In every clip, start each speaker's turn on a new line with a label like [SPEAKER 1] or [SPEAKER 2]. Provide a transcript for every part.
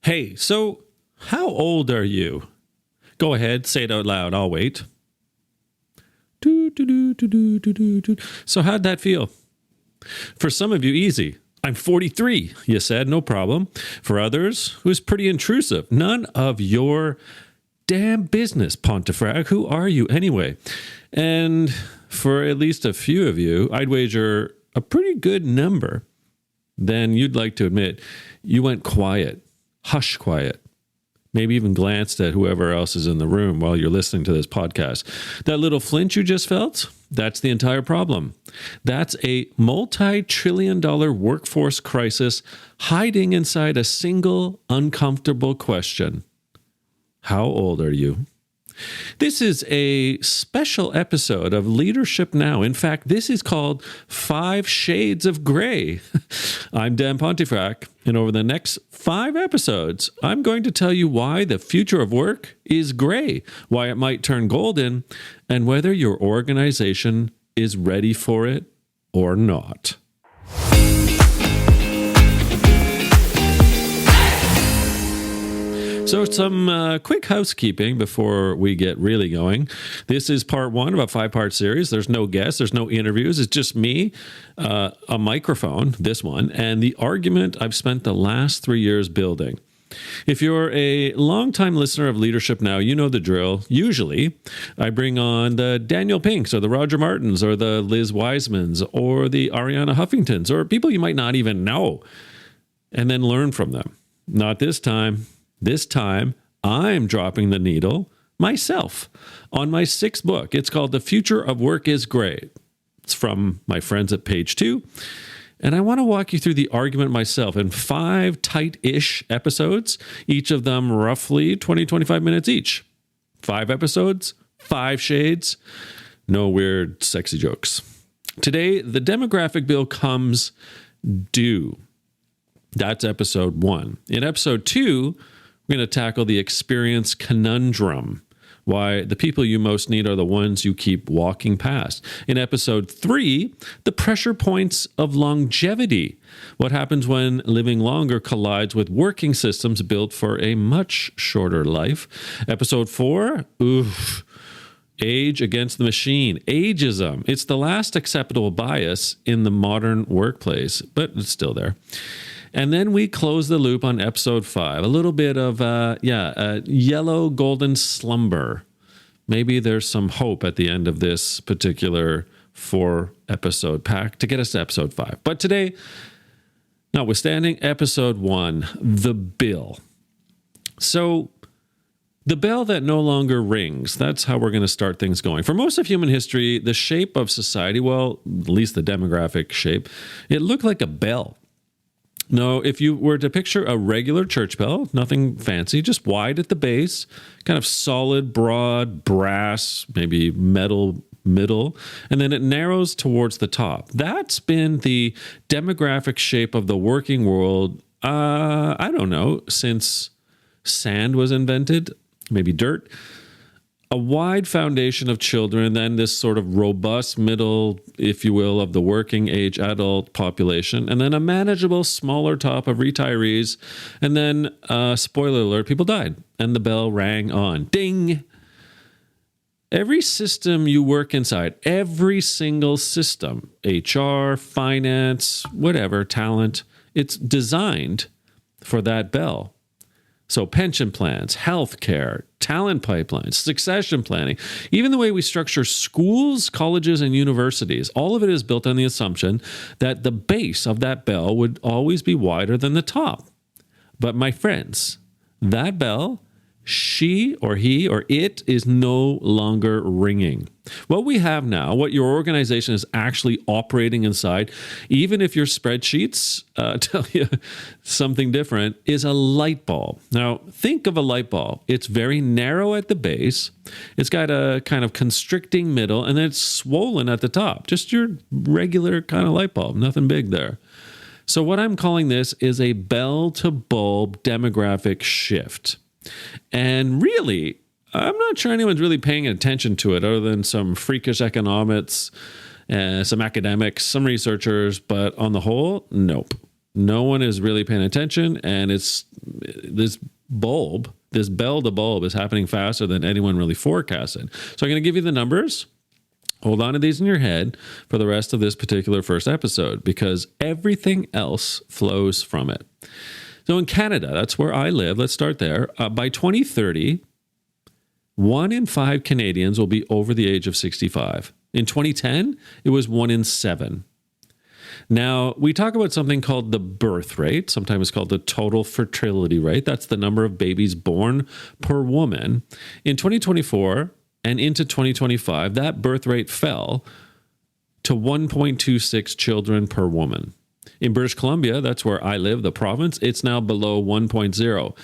[SPEAKER 1] Hey, so how old are you? Go ahead, say it out loud. I'll wait. So how'd that feel? For some of you, easy. I'm 43, you said, no problem. For others, it was pretty intrusive. None of your damn business, Pontefract. Who are you anyway? And for at least a few of you, I'd wager a pretty good number. Then you'd like to admit you went quiet, hush quiet. Maybe even glanced at whoever else is in the room while you're listening to this podcast. That little flinch you just felt, that's the entire problem. That's a multi-trillion-dollar workforce crisis hiding inside a single uncomfortable question. How old are you? This is a special episode of Leadership Now. In fact, this is called 5 Shades of Gray. I'm Dan Pontefract, and over the next 5 episodes, I'm going to tell you why the future of work is gray, why it might turn golden, and whether your organization is ready for it or not. So some quick housekeeping before we get really going. This is part 1 of a 5-part series. There's no guests. There's no interviews. It's just me, a microphone, this one, and the argument I've spent the last 3 years building. If you're a longtime listener of Leadership Now, you know the drill. Usually, I bring on the Daniel Pinks or the Roger Martins or the Liz Wisemans or the Ariana Huffingtons or people you might not even know and then learn from them. Not this time. This time, I'm dropping the needle myself on my 6th book. It's called The Future of Work is Gray. It's from my friends at Page 2. And I want to walk you through the argument myself in 5 tight-ish episodes, each of them roughly 20-25 minutes each. 5 episodes, 5 shades, no weird sexy jokes. Today, the demographic bill comes due. That's episode 1. In episode 2, we're going to tackle the experience conundrum, why the people you most need are the ones you keep walking past. In episode 3, the pressure points of longevity, what happens when living longer collides with working systems built for a much shorter life. Episode 4, age against the machine, ageism. It's the last acceptable bias in the modern workplace, but it's still there. And then we close the loop on episode 5. A little bit of, a yellow golden slumber. Maybe there's some hope at the end of this particular 4-episode pack to get us to episode 5. But today, notwithstanding episode 1, the bill. So the bell that no longer rings, that's how we're going to start things going. For most of human history, the shape of society, well, at least the demographic shape, it looked like a bell. No, if you were to picture a regular church bell, nothing fancy, just wide at the base, kind of solid, broad, brass, maybe metal middle, and then it narrows towards the top. That's been the demographic shape of the working world, I don't know, since sand was invented, maybe dirt. A wide foundation of children, then this sort of robust middle, if you will, of the working age adult population, and then a manageable smaller top of retirees, and then, spoiler alert, people died, and the bell rang on. Ding! Every system you work inside, every single system, HR, finance, whatever, talent, it's designed for that bell. So pension plans, healthcare, talent pipelines, succession planning, even the way we structure schools, colleges, and universities, all of it is built on the assumption that the base of that bell would always be wider than the top. But my friends, that bell, she or he or it is no longer ringing. What we have now, what your organization is actually operating inside, even if your spreadsheets tell you something different, is a light bulb. Now, think of a light bulb. It's very narrow at the base. It's got a kind of constricting middle, and then it's swollen at the top. Just your regular kind of light bulb, nothing big there. So what I'm calling this is a bell-to-bulb demographic shift. And really, I'm not sure anyone's really paying attention to it other than some freakish economics, some academics, some researchers, but on the whole, nope. No one is really paying attention, and it's this bell to bulb is happening faster than anyone really forecasted. So I'm going to give you the numbers. Hold on to these in your head for the rest of this particular first episode, because everything else flows from it. So in Canada, that's where I live. Let's start there. By 2030, 1 in 5 Canadians will be over the age of 65. In 2010, it was 1 in 7. Now, we talk about something called the birth rate, sometimes called the total fertility rate. That's the number of babies born per woman. In 2024 and into 2025, that birth rate fell to 1.26 children per woman. In British Columbia, that's where I live, the province, it's now below 1.0.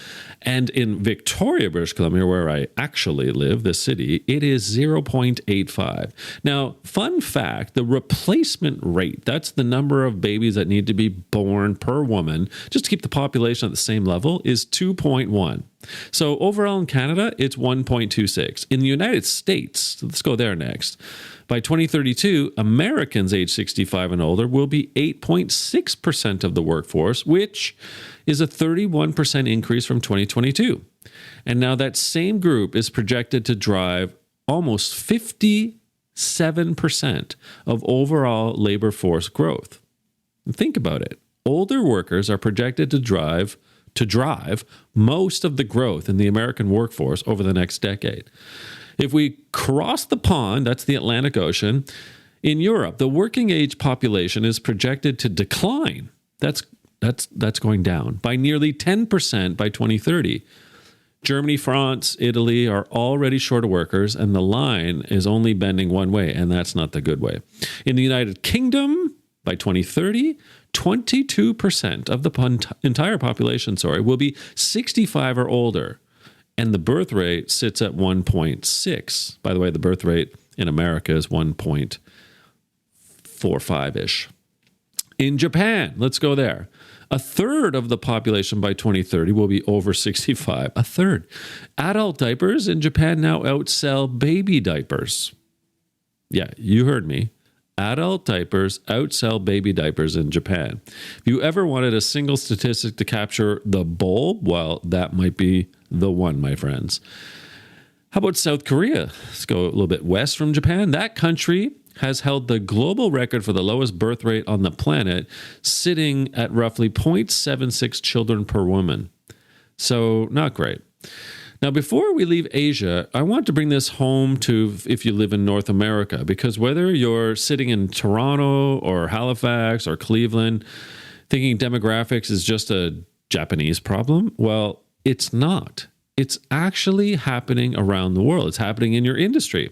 [SPEAKER 1] And in Victoria, British Columbia, where I actually live, the city, it is 0.85. Now, fun fact, the replacement rate, that's the number of babies that need to be born per woman, just to keep the population at the same level, is 2.1. So overall in Canada, it's 1.26. In the United States, let's go there next. By 2032, Americans age 65 and older will be 8.6% of the workforce, which is a 31% increase from 2022. And now that same group is projected to drive almost 57% of overall labor force growth. And think about it. Older workers are projected to drive most of the growth in the American workforce over the next decade. If we cross the pond, that's the Atlantic Ocean, in Europe, the working age population is projected to decline. That's going down by nearly 10% by 2030. Germany, France, Italy are already short of workers, and the line is only bending one way, and that's not the good way. In the United Kingdom, by 2030, 22% of the entire population, will be 65 or older. And the birth rate sits at 1.6. By the way, the birth rate in America is 1.45-ish. In Japan, let's go there. A third of the population by 2030 will be over 65. A third. Adult diapers in Japan now outsell baby diapers. Yeah, you heard me. Adult diapers outsell baby diapers in Japan. If you ever wanted a single statistic to capture the bulb, well, that might be the one, my friends. How about South Korea? Let's go a little bit west from Japan. That country has held the global record for the lowest birth rate on the planet, sitting at roughly 0.76 children per woman. So not great. Now, before we leave Asia, I want to bring this home to if you live in North America, because whether you're sitting in Toronto or Halifax or Cleveland, thinking demographics is just a Japanese problem, well, it's not. It's actually happening around the world. It's happening in your industry.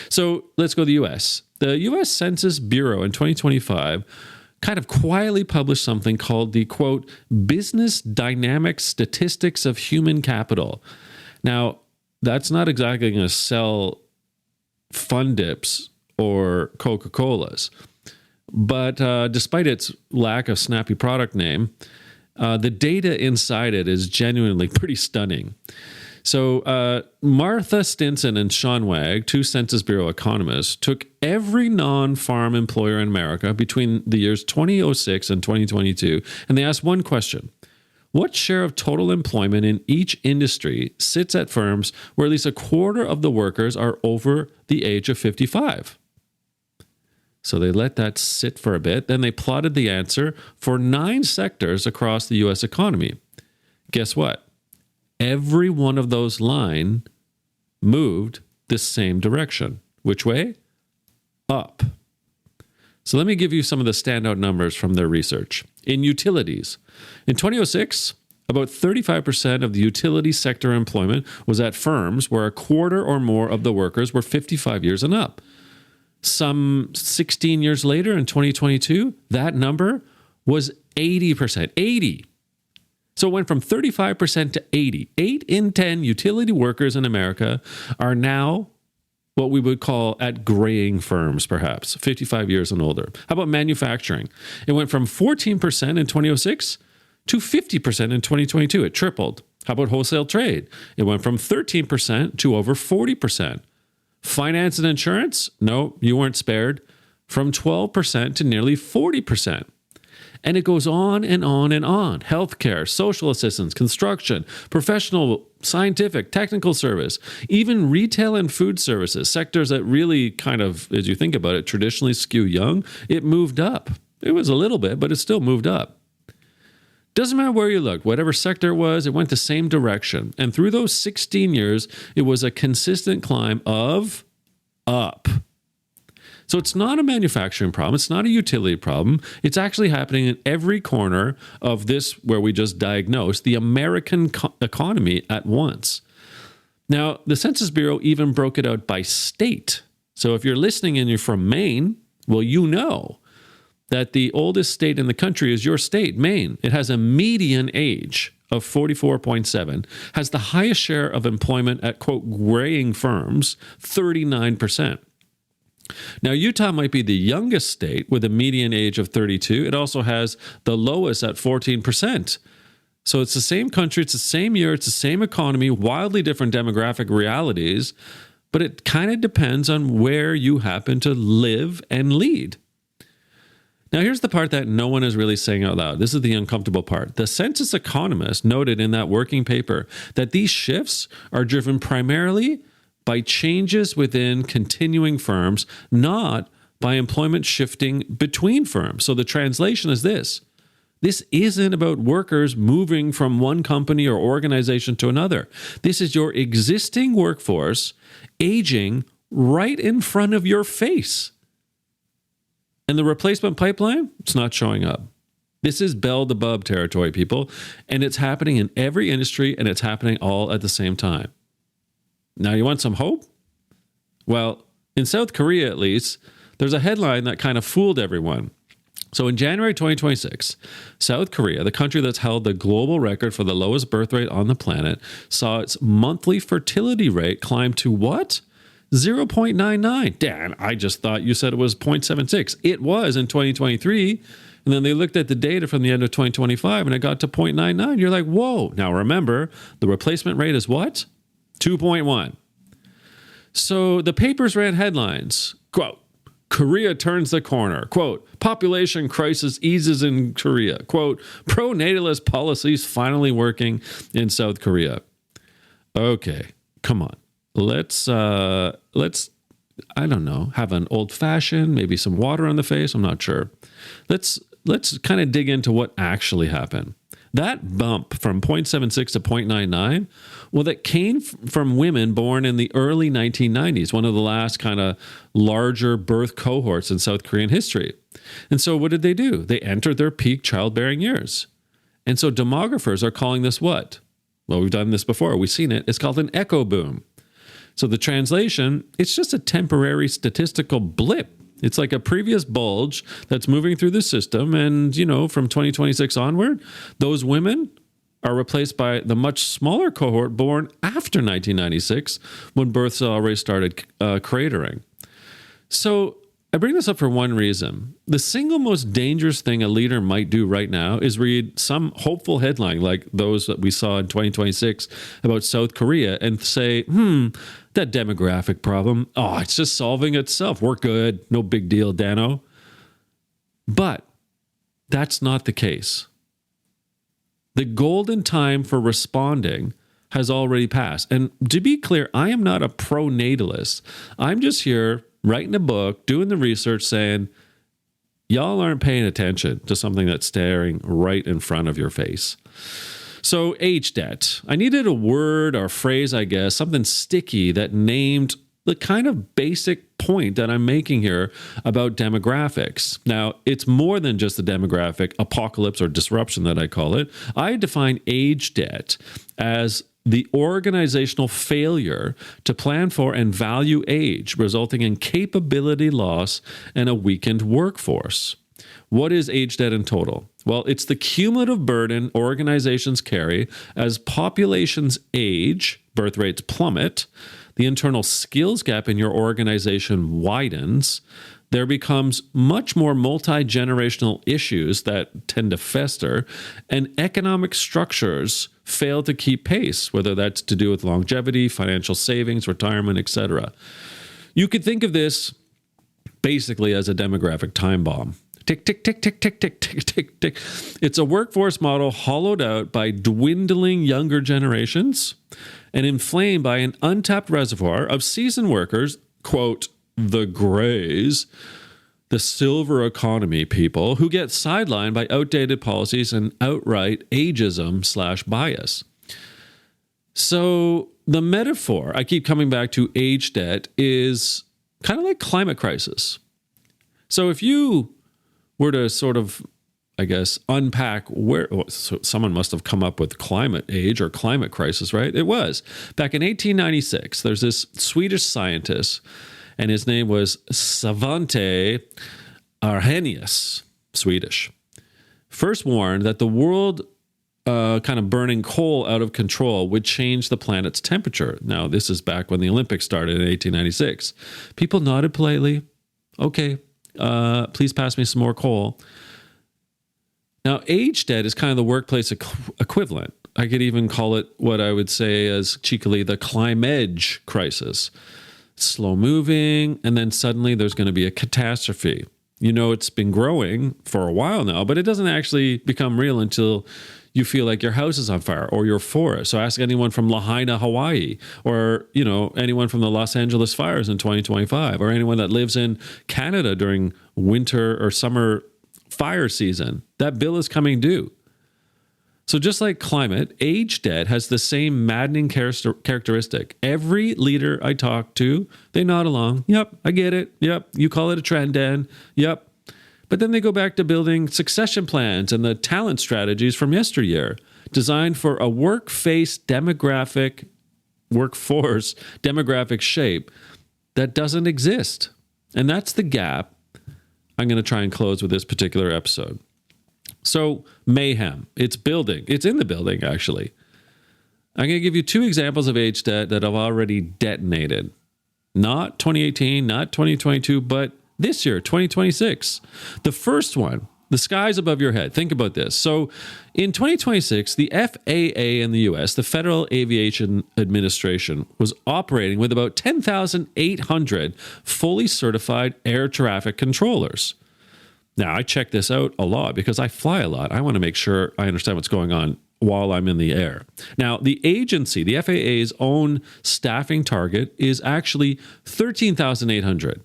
[SPEAKER 1] So let's go to the U.S. The U.S. Census Bureau in 2025 kind of quietly published something called the, quote, Business Dynamic Statistics of Human Capital. Now, that's not exactly going to sell Fun Dips or Coca-Colas. But despite its lack of snappy product name, the data inside it is genuinely pretty stunning. So Martha Stinson and Sean Wag, two Census Bureau economists, took every non-farm employer in America between the years 2006 and 2022, and they asked one question. What share of total employment in each industry sits at firms where at least a quarter of the workers are over the age of 55? So they let that sit for a bit. Then they plotted the answer for 9 sectors across the U.S. economy. Guess what? Every one of those lines moved the same direction. Which way? Up. So let me give you some of the standout numbers from their research. In utilities, in 2006, about 35% of the utility sector employment was at firms where a quarter or more of the workers were 55 years and up. Some 16 years later, in 2022, that number was 80%. 80. So it went from 35% to 80. 8 in 10 utility workers in America are now what we would call at graying firms, perhaps, 55 years and older. How about manufacturing? It went from 14% in 2006 to 50% in 2022. It tripled. How about wholesale trade? It went from 13% to over 40%. Finance and insurance? No, you weren't spared. From 12% to nearly 40%. And it goes on and on and on. Healthcare, social assistance, construction, professional, scientific, technical service, even retail and food services, sectors that really kind of, as you think about it, traditionally skew young, it moved up. It was a little bit, but it still moved up. Doesn't matter where you looked, whatever sector it was, it went the same direction. And through those 16 years, it was a consistent climb of up. So it's not a manufacturing problem. It's not a utility problem. It's actually happening in every corner of this, where we just diagnosed the American economy at once. Now, the Census Bureau even broke it out by state. So if you're listening and you're from Maine, well, you know that the oldest state in the country is your state, Maine. It has a median age of 44.7, has the highest share of employment at, quote, graying firms, 39%. Now, Utah might be the youngest state with a median age of 32. It also has the lowest at 14%. So it's the same country, it's the same year, it's the same economy, wildly different demographic realities, but it kind of depends on where you happen to live and lead. Now, here's the part that no one is really saying out loud. This is the uncomfortable part. The census economist noted in that working paper that these shifts are driven primarily by changes within continuing firms, not by employment shifting between firms. So the translation is this. This isn't about workers moving from one company or organization to another. This is your existing workforce aging right in front of your face. And the replacement pipeline, it's not showing up. This is Beelzebub territory, people. And it's happening in every industry, and it's happening all at the same time. Now, you want some hope? Well, in South Korea, at least, there's a headline that kind of fooled everyone. So in January 2026, South Korea, the country that's held the global record for the lowest birth rate on the planet, saw its monthly fertility rate climb to what? 0.99. Dan, I just thought you said it was 0.76. It was in 2023. And then they looked at the data from the end of 2025 and it got to 0.99. You're like, whoa. Now remember, the replacement rate is what? 2.1. So the papers ran headlines, quote, Korea turns the corner, quote, population crisis eases in Korea, quote, pro-natalist policies finally working in South Korea. Okay, come on. Let's I don't know, have an old fashioned, maybe some water on the face. I'm not sure. Let's kind of dig into what actually happened. That bump from 0.76 to 0.99, well, that came from women born in the early 1990s, one of the last kind of larger birth cohorts in South Korean history. And so what did they do? They entered their peak childbearing years. And so demographers are calling this what? Well, we've done this before. We've seen it. It's called an echo boom. So the translation, it's just a temporary statistical blip. It's like a previous bulge that's moving through the system. And, you know, from 2026 onward, those women are replaced by the much smaller cohort born after 1996 when births already started cratering. So I bring this up for one reason. The single most dangerous thing a leader might do right now is read some hopeful headline like those that we saw in 2026 about South Korea and say, that demographic problem, it's just solving itself. We're good. No big deal, Dano. But that's not the case. The golden time for responding has already passed. And to be clear, I am not a pro-natalist. I'm just here writing a book, doing the research, saying, y'all aren't paying attention to something that's staring right in front of your face. So age debt. I needed a word or phrase, I guess, something sticky that named the kind of basic point that I'm making here about demographics. Now, it's more than just the demographic apocalypse or disruption that I call it. I define age debt as the organizational failure to plan for and value age, resulting in capability loss and a weakened workforce. What is age debt in total? Well, it's the cumulative burden organizations carry as populations age, birth rates plummet, the internal skills gap in your organization widens, there becomes much more multi-generational issues that tend to fester, and economic structures fail to keep pace, whether that's to do with longevity, financial savings, retirement, etc. You could think of this basically as a demographic time bomb. tick, tick, tick, tick, tick, tick, tick, tick, tick. It's a workforce model hollowed out by dwindling younger generations and inflamed by an untapped reservoir of seasoned workers, quote, the grays, the silver economy people, who get sidelined by outdated policies and outright ageism/bias. So the metaphor I keep coming back to, age debt, is kind of like climate crisis. So if you were to sort of, I guess, unpack where so someone must have come up with climate age or climate crisis, right? It was back in 1896. There's this Swedish scientist, and his name was Svante Arrhenius, Swedish. First warned that the world kind of burning coal out of control would change the planet's temperature. Now, this is back when the Olympics started in 1896. People nodded politely. Okay, please pass me some more coal. Now, age debt is kind of the workplace equivalent. I could even call it what I would say as cheekily the climate crisis. Slow moving, and then suddenly there's going to be a catastrophe. You know, it's been growing for a while now, but it doesn't actually become real until you feel like your house is on fire or your forest. So ask anyone from Lahaina, Hawaii, or, you know, anyone from the Los Angeles fires in 2025, or anyone that lives in Canada during winter or summer fire season. That bill is coming due. So just like climate, age debt has the same maddening characteristic. Every leader I talk to, they nod along. Yep, I get it. Yep, you call it a trend, Dan. Yep. But then they go back to building succession plans and the talent strategies from yesteryear, designed for a workforce demographic shape that doesn't exist. And that's the gap I'm going to try and close with this particular episode. So mayhem, it's building. It's in the building, actually. I'm going to give you two examples of age debt that have already detonated. Not 2018, not 2022, but this year, 2026. The first one, the sky's above your head. Think about this. So in 2026, the FAA in the US, the Federal Aviation Administration, was operating with about 10,800 fully certified air traffic controllers. Now, I check this out a lot because I fly a lot. I want to make sure I understand what's going on while I'm in the air. Now, the agency, the FAA's own staffing target is actually 13,800.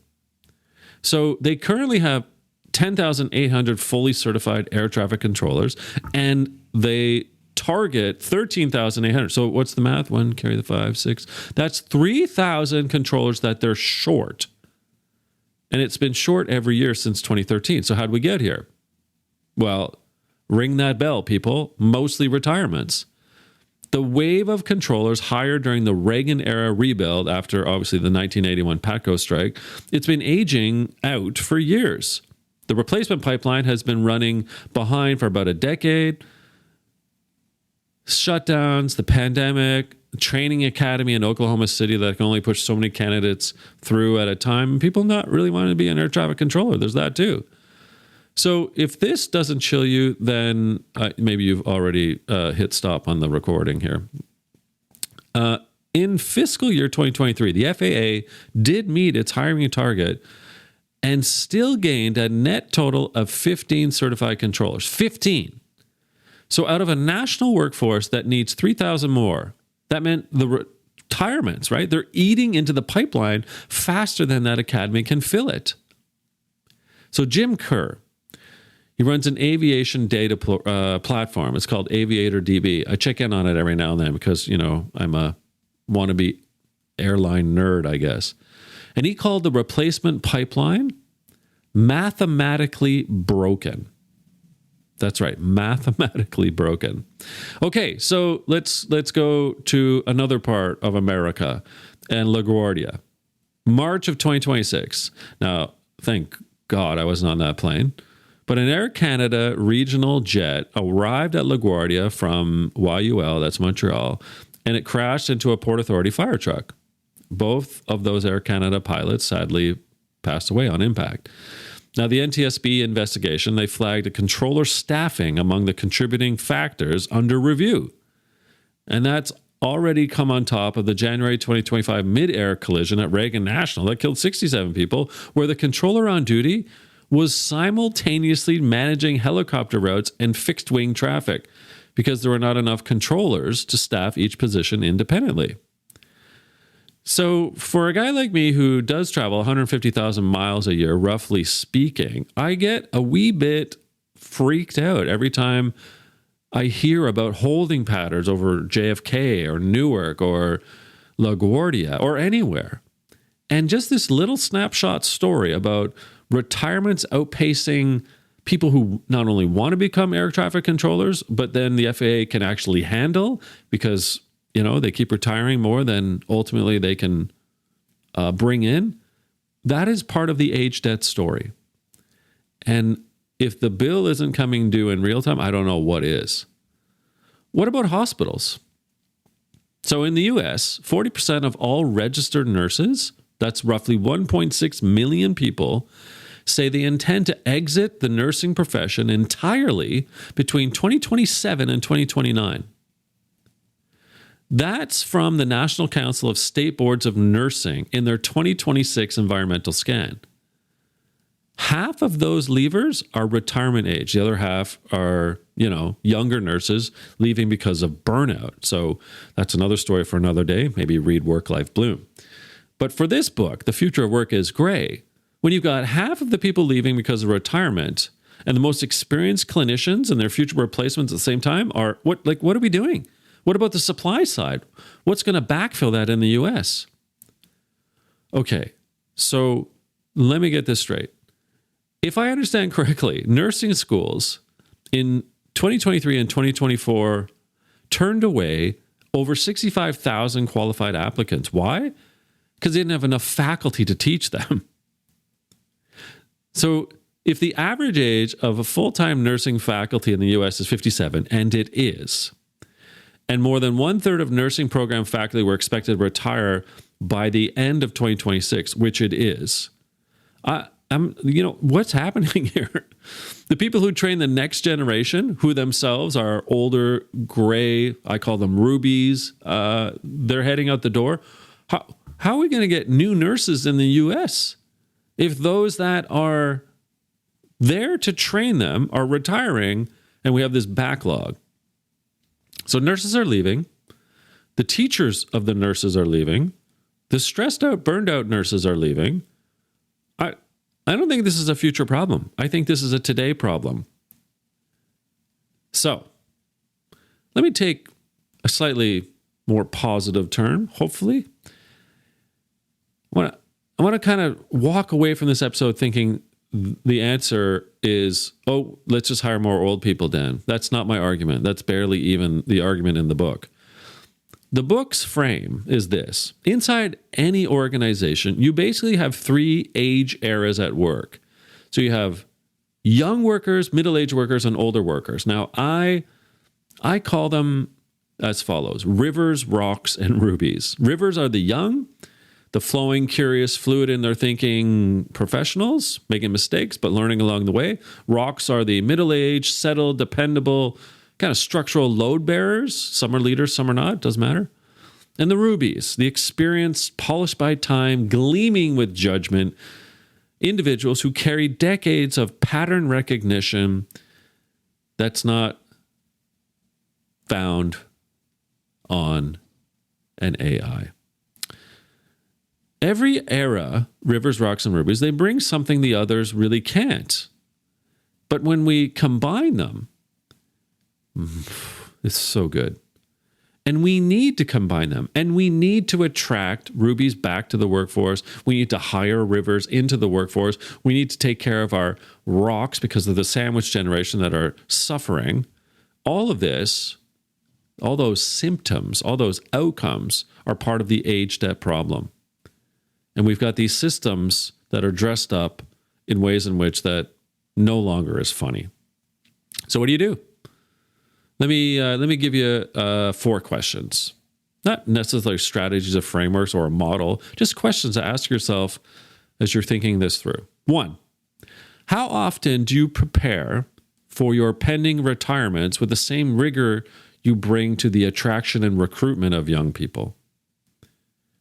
[SPEAKER 1] So they currently have 10,800 fully certified air traffic controllers, and they target 13,800. So what's the math? 1, carry the 5, 6. That's 3,000 controllers that they're short. And it's been short every year since 2013. So how'd we get here? Well, ring that bell, people. Mostly retirements. The wave of controllers hired during the Reagan-era rebuild after, obviously, the 1981 PATCO strike, it's been aging out for years. The replacement pipeline has been running behind for about a decade. Shutdowns, the pandemic, training academy in Oklahoma City that can only push so many candidates through at a time, and people not really wanting to be an air traffic controller. There's that too. So if this doesn't chill you, then maybe you've already hit stop on the recording here. In fiscal year 2023, the FAA did meet its hiring target and still gained a net total of 15 certified controllers. 15. So out of a national workforce that needs 3,000 more, that meant the retirements, right? They're eating into the pipeline faster than that academy can fill it. So Jim Kerr, he runs an aviation data platform. It's called Aviator DB. I check in on it every now and then because, you know, I'm a wannabe airline nerd, I guess. And he called the replacement pipeline mathematically broken. That's right, mathematically broken. Okay, so let's go to another part of America and LaGuardia. March of 2026. Now, thank God I wasn't on that plane. But an Air Canada regional jet arrived at LaGuardia from YUL, that's Montreal, and it crashed into a Port Authority fire truck. Both of those Air Canada pilots sadly passed away on impact. Now, the NTSB investigation, they flagged a controller staffing among the contributing factors under review. And that's already come on top of the January 2025 mid-air collision at Reagan National that killed 67 people, where the controller on duty was simultaneously managing helicopter routes and fixed wing traffic because there were not enough controllers to staff each position independently. So for a guy like me who does travel 150,000 miles a year, roughly speaking, I get a wee bit freaked out every time I hear about holding patterns over JFK or Newark or LaGuardia or anywhere. And just this little snapshot story about retirements outpacing people who not only want to become air traffic controllers, but then the FAA can actually handle because, they keep retiring more than ultimately they can bring in. That is part of the age debt story. And if the bill isn't coming due in real time, I don't know what is. What about hospitals? So in the US, 40% of all registered nurses, that's roughly 1.6 million people, say they intend to exit the nursing profession entirely between 2027 and 2029. That's from the National Council of State Boards of Nursing in their 2026 environmental scan. Half of those leavers are retirement age. The other half are, younger nurses leaving because of burnout. So that's another story for another day. Maybe read Work Life Bloom. But for this book, The Future of Work is Gray, when you've got half of the people leaving because of retirement and the most experienced clinicians and their future replacements at the same time are, what are we doing? What about the supply side? What's going to backfill that in the US? Okay, so let me get this straight. If I understand correctly, nursing schools in 2023 and 2024 turned away over 65,000 qualified applicants. Why? Because they didn't have enough faculty to teach them. So if the average age of a full-time nursing faculty in the US is 57, and it is, and more than 1/3 of nursing program faculty were expected to retire by the end of 2026, which it is, what's happening here? The people who train the next generation, who themselves are older, gray, I call them rubies, they're heading out the door. How are we going to get new nurses in the US if those that are there to train them are retiring and we have this backlog? So nurses are leaving. The teachers of the nurses are leaving. The stressed out, burned out nurses are leaving. I don't think this is a future problem. I think this is a today problem. So let me take a slightly more positive turn, hopefully. I want to kind of walk away from this episode thinking the answer is, let's just hire more old people, Dan. That's not my argument. That's barely even the argument in the book. The book's frame is this. Inside any organization, you basically have 3 age eras at work. So you have young workers, middle-aged workers, and older workers. Now, I call them as follows: rivers, rocks, and rubies. Rivers are the young, the flowing, curious, fluid in their thinking professionals, making mistakes, but learning along the way. Rocks are the middle-aged, settled, dependable, kind of structural load bearers. Some are leaders, some are not, doesn't matter. And the rubies, the experienced, polished by time, gleaming with judgment, individuals who carry decades of pattern recognition that's not found on an AI. Every era, rivers, rocks, and rubies, they bring something the others really can't. But when we combine them, it's so good. And we need to combine them. And we need to attract rubies back to the workforce. We need to hire rivers into the workforce. We need to take care of our rocks because of the sandwich generation that are suffering. All of this, all those symptoms, all those outcomes are part of the age debt problem. And we've got these systems that are dressed up in ways in which that no longer is funny. So what do you do? Let me give you 4 questions. Not necessarily strategies or frameworks or a model, just questions to ask yourself as you're thinking this through. 1, how often do you prepare for your pending retirements with the same rigor you bring to the attraction and recruitment of young people?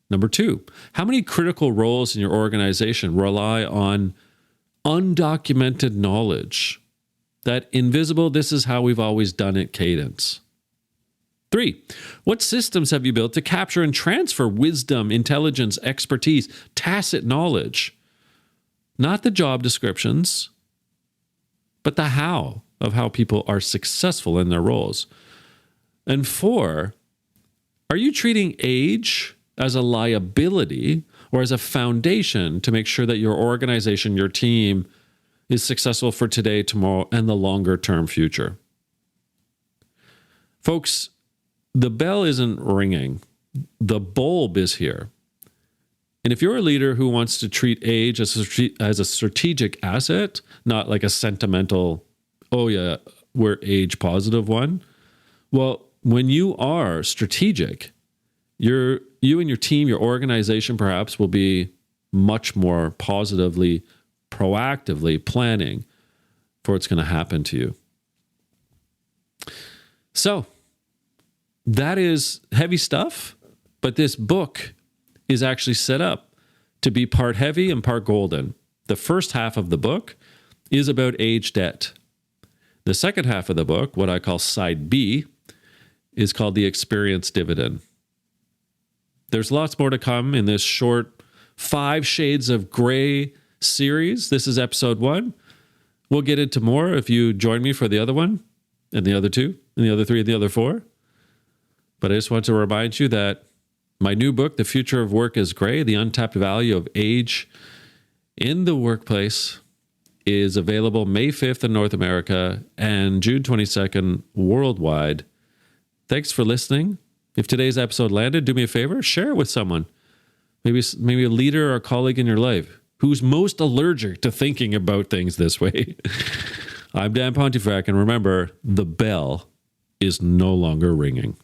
[SPEAKER 1] Number 2, how many critical roles in your organization rely on undocumented knowledge, that invisible, this is how we've always done it cadence. 3, what systems have you built to capture and transfer wisdom, intelligence, expertise, tacit knowledge? Not the job descriptions, but the how of how people are successful in their roles. And 4, are you treating age as a liability or as a foundation to make sure that your organization, your team is successful for today, tomorrow, and the longer term future? Folks, the bell isn't ringing. The bulb is here. And if you're a leader who wants to treat age as a strategic asset, not like a sentimental, oh yeah, we're age positive one. Well, when you are strategic, you and your team, your organization perhaps will be much more positively, proactively planning for what's going to happen to you. So that is heavy stuff, but this book is actually set up to be part heavy and part golden. The first half of the book is about age debt. The second half of the book, what I call side B, is called the experience dividend. There's lots more to come in this short 5 Shades of Gray series. This is episode 1. We'll get into more if you join me for the other one, and the other 2, and the other 3, and the other 4. But I just want to remind you that my new book, The Future of Work is Gray, The Untapped Value of Age in the Workplace, is available May 5th in North America and June 22nd worldwide. Thanks for listening. If today's episode landed, do me a favor, share it with someone. Maybe a leader or a colleague in your life who's most allergic to thinking about things this way. I'm Dan Pontefract, and remember, the bell is no longer ringing.